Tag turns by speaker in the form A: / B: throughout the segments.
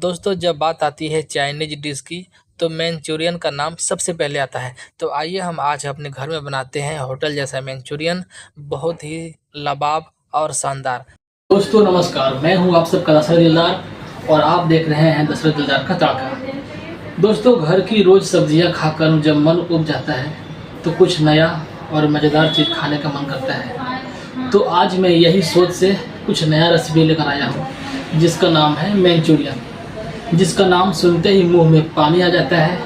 A: दोस्तों जब बात आती है चाइनीज डिश की तो मैंचूरियन का नाम सबसे पहले आता है। तो आइए हम आज अपने घर में बनाते हैं होटल जैसा मैंचूरियन, बहुत ही लाजवाब और शानदार।
B: दोस्तों नमस्कार, मैं हूं आप सबका दशरथ दिलदार और आप देख रहे हैं दशरथ दिलदार का तड़का। दोस्तों घर की रोज सब्जियां खाकर जब मन उब जाता है तो कुछ नया और मज़ेदार चीज़ खाने का मन करता है। तो आज मैं यही सोच से कुछ नया रेसिपी लेकर आया हूं जिसका नाम है मैंचूरियन, जिसका नाम सुनते ही मुंह में पानी आ जाता है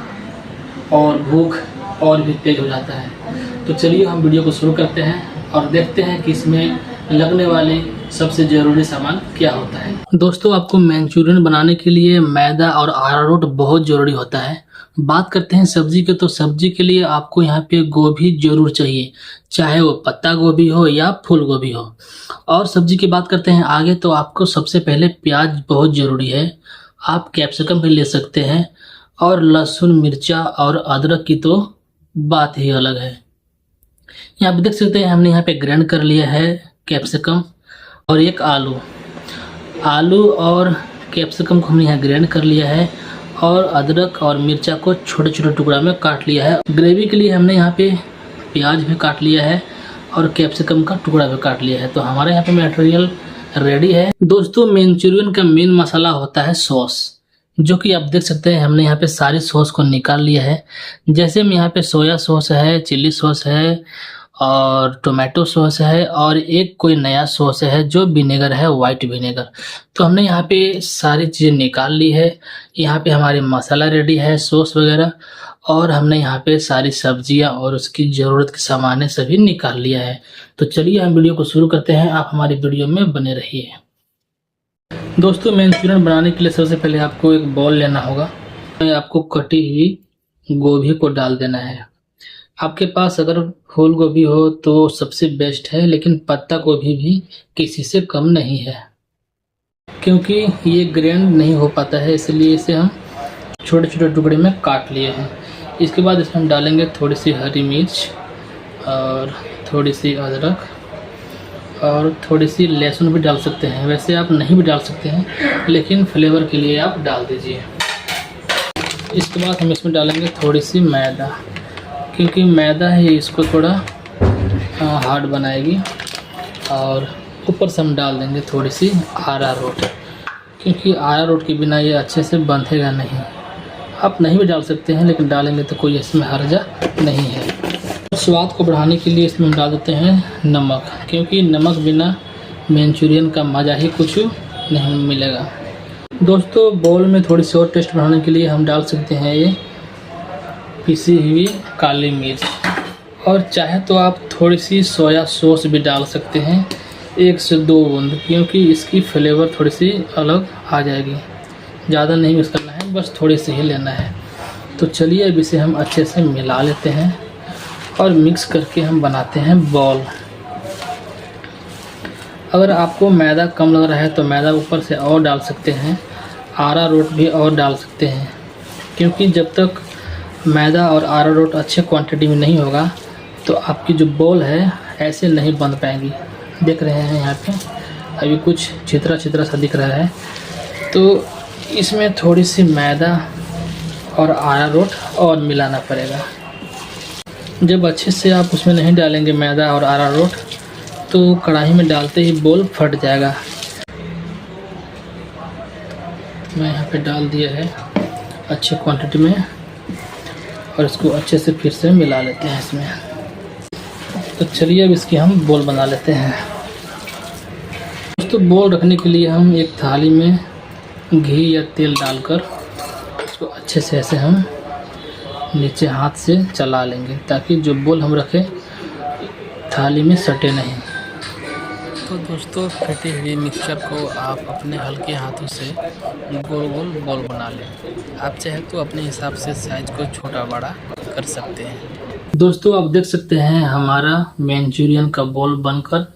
B: और भूख और भी तेज हो जाता है। तो चलिए हम वीडियो को शुरू करते हैं और देखते हैं कि इसमें लगने वाले सबसे ज़रूरी सामान क्या होता है। दोस्तों आपको मैंचूरियन बनाने के लिए मैदा और अरारोट बहुत ज़रूरी होता है। बात करते हैं सब्जी के, तो सब्जी के लिए आपको यहाँ पे गोभी जरूर चाहिए, चाहे वो पत्ता गोभी हो या फूल गोभी हो। और सब्जी की बात करते हैं आगे, तो आपको सबसे पहले प्याज बहुत ज़रूरी है। आप कैप्सिकम भी ले सकते हैं और लहसुन मिर्चा और अदरक की तो बात ही अलग है। यहाँ पे देख सकते हैं हमने यहाँ पे ग्राइंड कर लिया है कैप्सिकम और एक आलू। आलू और कैप्सिकम को हमने यहाँ ग्राइंड कर लिया है और अदरक और मिर्चा को छोटे छोटे टुकड़ा में काट लिया है। ग्रेवी के लिए हमने यहाँ पे प्याज भी काट लिया है और कैप्सिकम का टुकड़ा भी काट लिया है। तो हमारे यहाँ पे मटेरियल रेडी है। दोस्तों मैंचूरियन का मेन मसाला होता है सॉस, जो कि आप देख सकते हैं हमने यहाँ पे सारी सॉस को निकाल लिया है। जैसे में यहाँ पे सोया सॉस है, चिल्ली सॉस है और टोमेटो सॉस है और एक कोई नया सॉस है जो विनेगर है, वाइट विनेगर। तो हमने यहाँ पे सारी चीज़ें निकाल ली है। यहाँ पे हमारे मसाला रेडी है, सॉस वगैरह, और हमने यहाँ पे सारी सब्जियाँ और उसकी ज़रूरत के सामान सभी निकाल लिया है। तो चलिए हम वीडियो को शुरू करते हैं, आप हमारी वीडियो में बने रहिए। दोस्तों मैंचूरियन बनाने के लिए सबसे पहले आपको एक बॉल लेना होगा। आपको कटी हुई गोभी को डाल देना है। आपके पास अगर फूल गोभी हो तो सबसे बेस्ट है, लेकिन पत्ता गोभी भी किसी से कम नहीं है, क्योंकि ये ग्राइंड नहीं हो पाता है, इसलिए इसे हम छोटे छोटे टुकड़े में काट लिए हैं। इसके बाद इसमें हम डालेंगे थोड़ी सी हरी मिर्च और थोड़ी सी अदरक और थोड़ी सी लहसुन भी डाल सकते हैं। वैसे आप नहीं भी डाल सकते हैं, लेकिन फ्लेवर के लिए आप डाल दीजिए। इसके बाद हम इसमें डालेंगे थोड़ी सी मैदा, क्योंकि मैदा ही इसको थोड़ा हार्ड बनाएगी। और ऊपर से हम डाल देंगे थोड़ी सी अरारोट, क्योंकि अरारोट के बिना ये अच्छे से बंधेगा नहीं। आप नहीं भी डाल सकते हैं, लेकिन डालेंगे तो कोई इसमें हर्जा नहीं है। स्वाद को बढ़ाने के लिए इसमें हम डाल देते हैं नमक, क्योंकि नमक बिना मैंचूरियन का मज़ा ही कुछ नहीं मिलेगा। दोस्तों बोल में थोड़ी सी और टेस्ट बढ़ाने के लिए हम डाल सकते हैं ये पिसी हुई काली मिर्च, और चाहे तो आप थोड़ी सी सोया सॉस भी डाल सकते हैं, 1 से 2 बूंद, क्योंकि इसकी फ्लेवर थोड़ी सी अलग आ जाएगी। ज़्यादा नहीं मिक्स करना है, बस थोड़ी सी ही लेना है। तो चलिए अब इसे हम अच्छे से मिला लेते हैं और मिक्स करके हम बनाते हैं बॉल। अगर आपको मैदा कम लग रहा है तो मैदा ऊपर से और डाल सकते हैं, अरारोट भी और डाल सकते हैं, क्योंकि जब तक मैदा और अरारोट अच्छे क्वांटिटी में नहीं होगा तो आपकी जो बॉल है ऐसे नहीं बन पाएंगी। देख रहे हैं यहाँ पे अभी कुछ छितरा छितरा सा दिख रहा है, तो इसमें थोड़ी सी मैदा और अरारोट और मिलाना पड़ेगा। जब अच्छे से आप उसमें नहीं डालेंगे मैदा और अरारोट, तो कढ़ाई में डालते ही बॉल फट जाएगा। मैं यहाँ पे डाल दिया है अच्छे क्वांटिटी में, और इसको अच्छे से फिर से मिला लेते हैं इसमें। तो चलिए अब इसकी हम बॉल बना लेते हैं। दोस्तों बॉल रखने के लिए हम एक थाली में घी या तेल डालकर इसको अच्छे से ऐसे हम नीचे हाथ से चला लेंगे, ताकि जो बॉल हम रखें थाली में सटे नहीं। तो दोस्तों फटी हुई मिक्सचर को आप अपने हल्के हाथों से गोल गोल बॉल बना लें। आप चाहे तो अपने हिसाब से साइज को छोटा बड़ा कर सकते हैं। दोस्तों आप देख सकते हैं हमारा मैंचूरियन का बॉल बनकर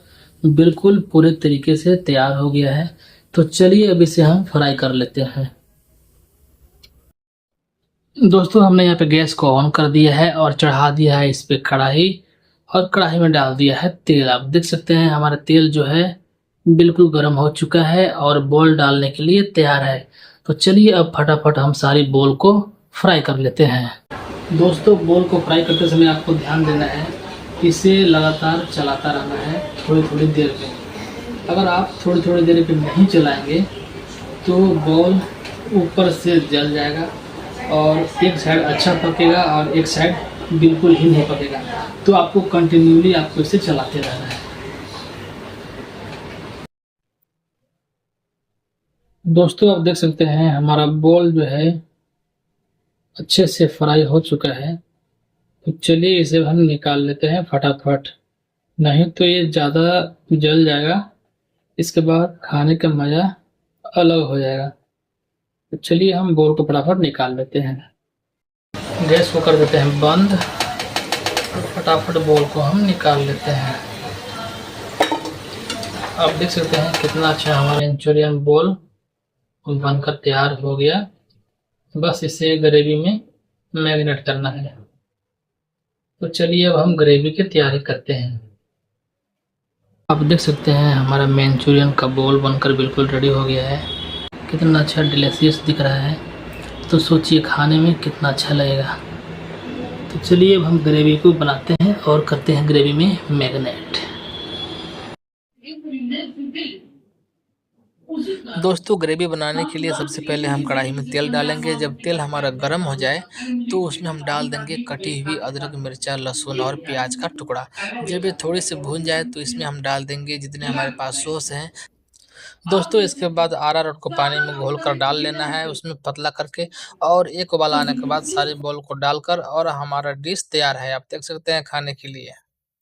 B: बिल्कुल पूरे तरीके से तैयार हो गया है। तो चलिए अब इसे हम फ्राई कर लेते हैं। दोस्तों हमने यहाँ पे गैस को ऑन कर दिया है और चढ़ा दिया है इस पे कढ़ाई, और कढ़ाई में डाल दिया है तेल। आप देख सकते हैं हमारा तेल जो है बिल्कुल गर्म हो चुका है और बॉल डालने के लिए तैयार है। तो चलिए अब फटाफट हम सारी बोल को फ्राई कर लेते हैं। दोस्तों बोल को फ्राई करते समय आपको ध्यान देना है, इसे लगातार चलाता रहना है थोड़ी थोड़ी देर पे। अगर आप थोड़ी थोड़ी देर पे नहीं चलाएंगे तो बॉल ऊपर से जल जाएगा और एक साइड अच्छा पकेगा और एक साइड बिल्कुल ही नहीं पकेगा। तो आपको कंटिन्यूली आपको इसे चलाते रहना है। दोस्तों आप देख सकते हैं हमारा बॉल जो है अच्छे से फ्राई हो चुका है। तो चलिए इसे हम निकाल लेते हैं फटाफट, नहीं तो ये ज़्यादा जल जाएगा, इसके बाद खाने का मज़ा अलग हो जाएगा। तो चलिए हम बॉल को फटाफट निकाल लेते हैं। गैस को कर देते हैं बंद और फटाफट बॉल को हम निकाल लेते हैं। आप देख सकते हैं कितना अच्छा हमारा मंचूरियन बॉल बनकर तैयार हो गया। बस इसे ग्रेवी में मैरिनेट करना है। तो चलिए अब हम ग्रेवी की तैयारी करते हैं। आप देख सकते हैं हमारा मंचूरियन का बॉल बनकर बिल्कुल रेडी हो गया है। कितना अच्छा डिलीशियस दिख रहा है। तो सोचिए खाने में कितना अच्छा लगेगा। तो चलिए अब हम ग्रेवी को बनाते हैं और करते हैं ग्रेवी में मैरिनेट।
A: दोस्तों ग्रेवी बनाने के लिए सबसे पहले हम कढ़ाई में तेल डालेंगे। जब तेल हमारा गर्म हो जाए तो उसमें हम डाल देंगे कटी हुई अदरक, मिर्चा, लहसुन और प्याज का टुकड़ा। जब ये थोड़ी सी भून जाए तो इसमें हम डाल देंगे जितने हमारे पास सॉस हैं। दोस्तों इसके बाद अरारोट को पानी में घोल कर डाल लेना है उसमें पतला करके, और एक उबाल आने के बाद सारे बॉल को डालकर और हमारा डिश तैयार है। आप देख सकते हैं खाने के लिए।